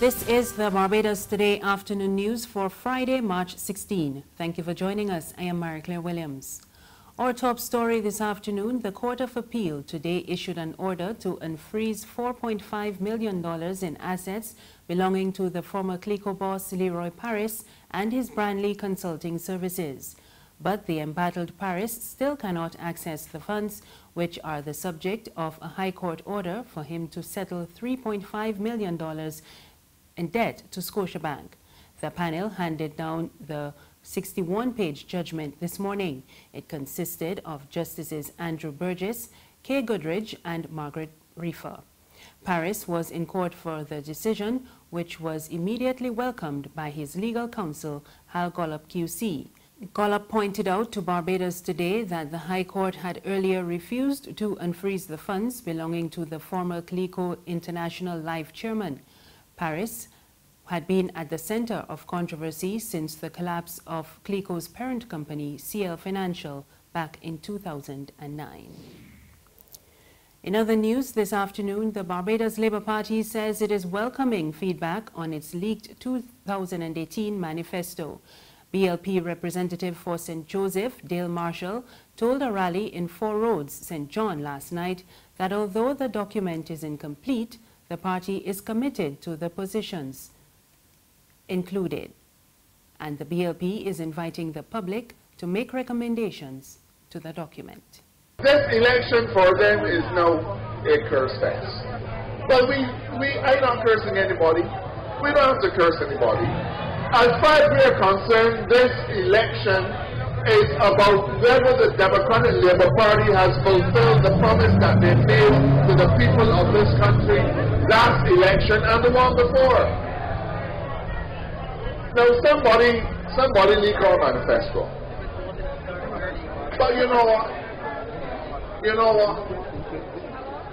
This is the Barbados Today afternoon news for Friday, March 16. Thank you for joining us. I am Marie-Claire Williams. Our top story this afternoon, the Court of Appeal today issued an order to unfreeze $4.5 million in assets belonging to the former CLICO boss Leroy Parris and his Brandley Consulting Services. But the embattled Parris still cannot access the funds, which are the subject of a High Court order for him to settle $3.5 million in debt to Scotiabank. The panel handed down the 61-page judgment this morning. It consisted of Justices Andrew Burgess, Kay Goodridge, and Margaret Reefer. Parris was in court for the decision, which was immediately welcomed by his legal counsel, Hal Gollop QC. Gollop pointed out to Barbados Today that the High Court had earlier refused to unfreeze the funds belonging to the former CLICO International Life chairman. Parris had been at the center of controversy since the collapse of CLICO's parent company, CL Financial, back in 2009. In other news this afternoon, the Barbados Labour Party says it is welcoming feedback on its leaked 2018 manifesto. BLP representative for St. Joseph, Dale Marshall, told a rally in Four Roads, St. John last night that although the document is incomplete, the party is committed to the positions included, and the BLP is inviting the public to make recommendations to the document. This election for them is now a curse fest. But I'm not cursing anybody. We don't have to curse anybody. As far as we are concerned, this election is about whether the Democratic Labour Party has fulfilled the promise that they made to the people of this country last election and the one before. Now somebody leaked our manifesto. But you know what?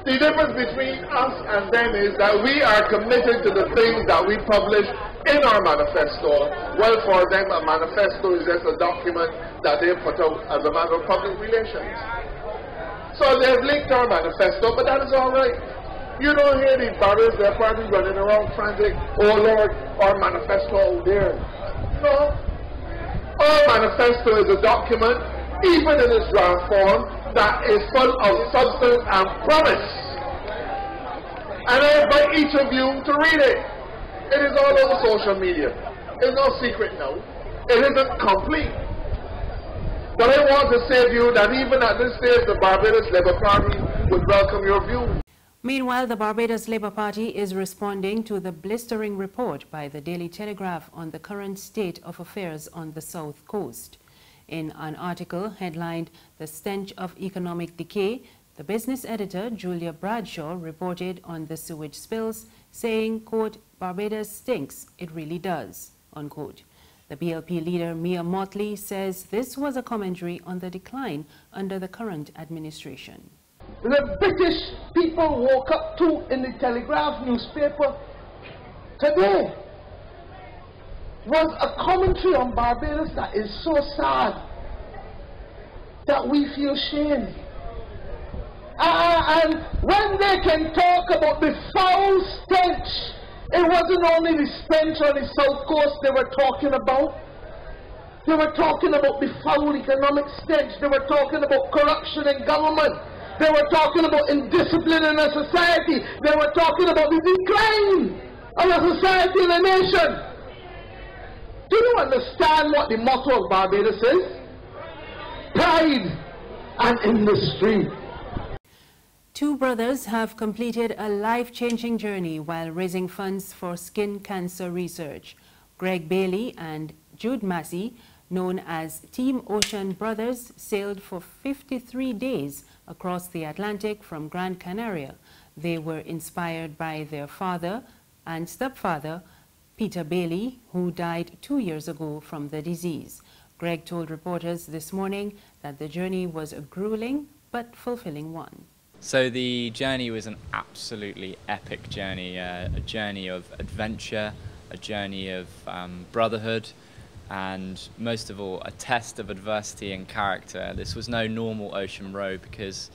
The difference between us and them is that we are committed to the things that we publish in our manifesto. Well, for them, a manifesto is just a document that they put out as a matter of public relations. So they've linked our manifesto, but that is all right. You don't hear the Barbados Labour Party running around frantic, oh Lord, our manifesto out there. No. Our manifesto is a document, even in its draft form, that is full of substance and promise. And I invite each of you to read it. It is all over social media. It's no secret now. It isn't complete. But I want to say to you that even at this stage, the Barbados Labour Party would welcome your view. Meanwhile, the Barbados Labour Party is responding to the blistering report by the Daily Telegraph on the current state of affairs on the South Coast. In an article headlined "The Stench of Economic Decay," the business editor, Julia Bradshaw, reported on the sewage spills, saying, quote, "Barbados stinks, it really does," unquote. The BLP leader, Mia Motley, says this was a commentary on the decline under the current administration. The British people woke up to in the Telegraph newspaper today was a commentary on Barbados that is so sad that we feel shame. And when they can talk about the foul stench, it wasn't only the stench on the South Coast they were talking about. They were talking about the foul economic stench. They were talking about corruption in government. They were talking about indiscipline in a society. They were talking about the decline of a society and a nation. Do you understand what the motto of Barbados is? Pride and industry. Two brothers have completed a life-changing journey while raising funds for skin cancer research. Greg Bailey and Jude Massey, known as Team Ocean Brothers, sailed for 53 days across the Atlantic from Gran Canaria. They were inspired by their father and stepfather, Peter Bailey, who died 2 years ago from the disease. Greg told reporters this morning that the journey was a grueling but fulfilling one. So the journey was an absolutely epic journey, a journey of adventure, a journey of brotherhood, and most of all, a test of adversity and character. This was no normal ocean row because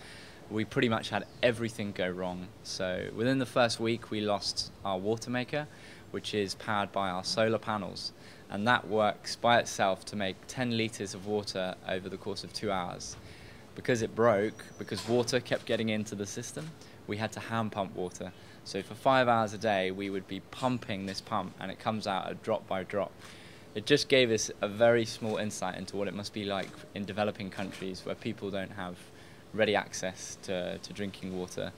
we pretty much had everything go wrong. So within the first week, we lost our water maker, which is powered by our solar panels, and that works by itself to make 10 litres of water over the course of 2 hours. Because it broke, because water kept getting into the system, we had to hand pump water. So for 5 hours a day, we would be pumping this pump, and it comes out a drop by drop. It just gave us a very small insight into what it must be like in developing countries where people don't have ready access to drinking water.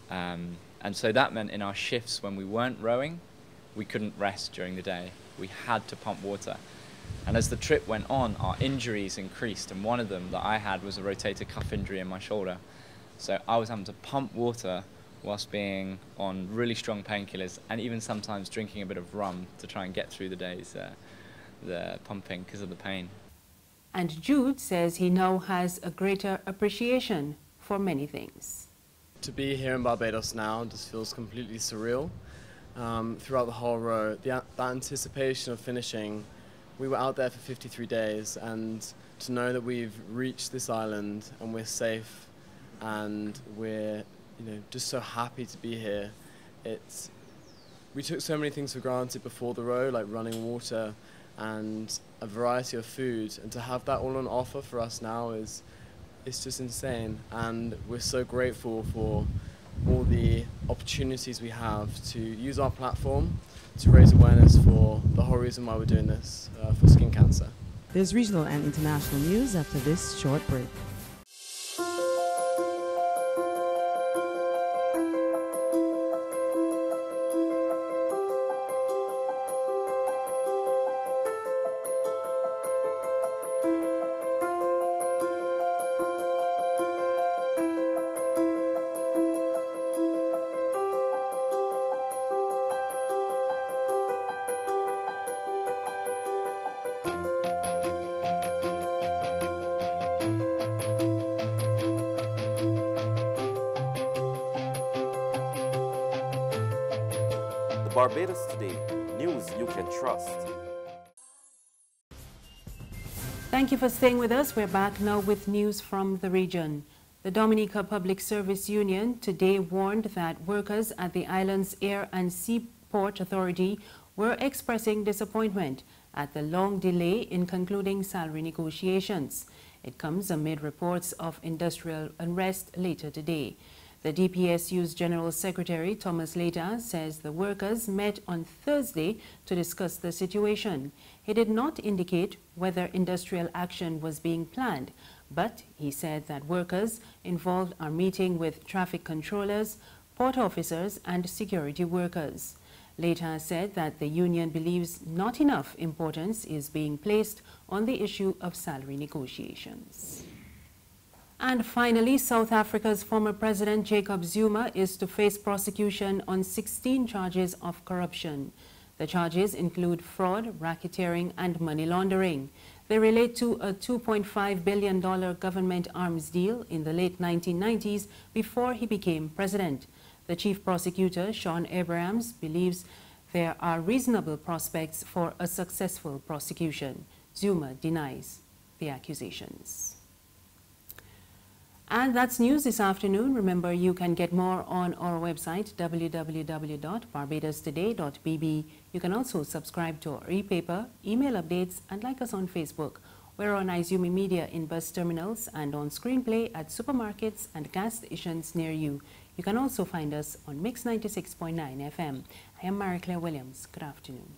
And so that meant in our shifts when we weren't rowing, we couldn't rest during the day. We had to pump water. And as the trip went on, our injuries increased, and one of them that I had was a rotator cuff injury in my shoulder. So I was having to pump water whilst being on really strong painkillers, and even sometimes drinking a bit of rum to try and get through the days, the pumping, because of the pain. And Jude says he now has a greater appreciation for many things. To be here in Barbados now just feels completely surreal. Throughout the whole row, that anticipation of finishing, we were out there for 53 days, and to know that we've reached this island and we're safe and we're just so happy to be here. We took so many things for granted before the row, like running water and a variety of food, and to have that all on offer for us now it's just insane. And we're so grateful for all the opportunities we have to use our platform to raise awareness for the whole reason why we're doing this, for skin cancer. There's regional and international news after this short break. Barbados Today, news you can trust. Thank you for staying with us. We're back now with news from the region. The Dominica Public Service Union today warned that workers at the island's Air and Seaport Authority were expressing disappointment at the long delay in concluding salary negotiations. It comes amid reports of industrial unrest later today. The DPSU's General Secretary, Thomas Leta, says the workers met on Thursday to discuss the situation. He did not indicate whether industrial action was being planned, but he said that workers involved are meeting with traffic controllers, port officers, and security workers. Leta said that the union believes not enough importance is being placed on the issue of salary negotiations. And finally, South Africa's former President Jacob Zuma is to face prosecution on 16 charges of corruption. The charges include fraud, racketeering, and money laundering. They relate to a $2.5 billion government arms deal in the late 1990s before he became president. The chief prosecutor, Sean Abrahams, believes there are reasonable prospects for a successful prosecution. Zuma denies the accusations. And that's news this afternoon. Remember, you can get more on our website, www.barbadostoday.bb. You can also subscribe to our e-paper, email updates, and like us on Facebook. We're on Izumi Media in bus terminals and on Screenplay at supermarkets and gas stations near you. You can also find us on Mix 96.9 FM. I am Marie Claire Williams. Good afternoon.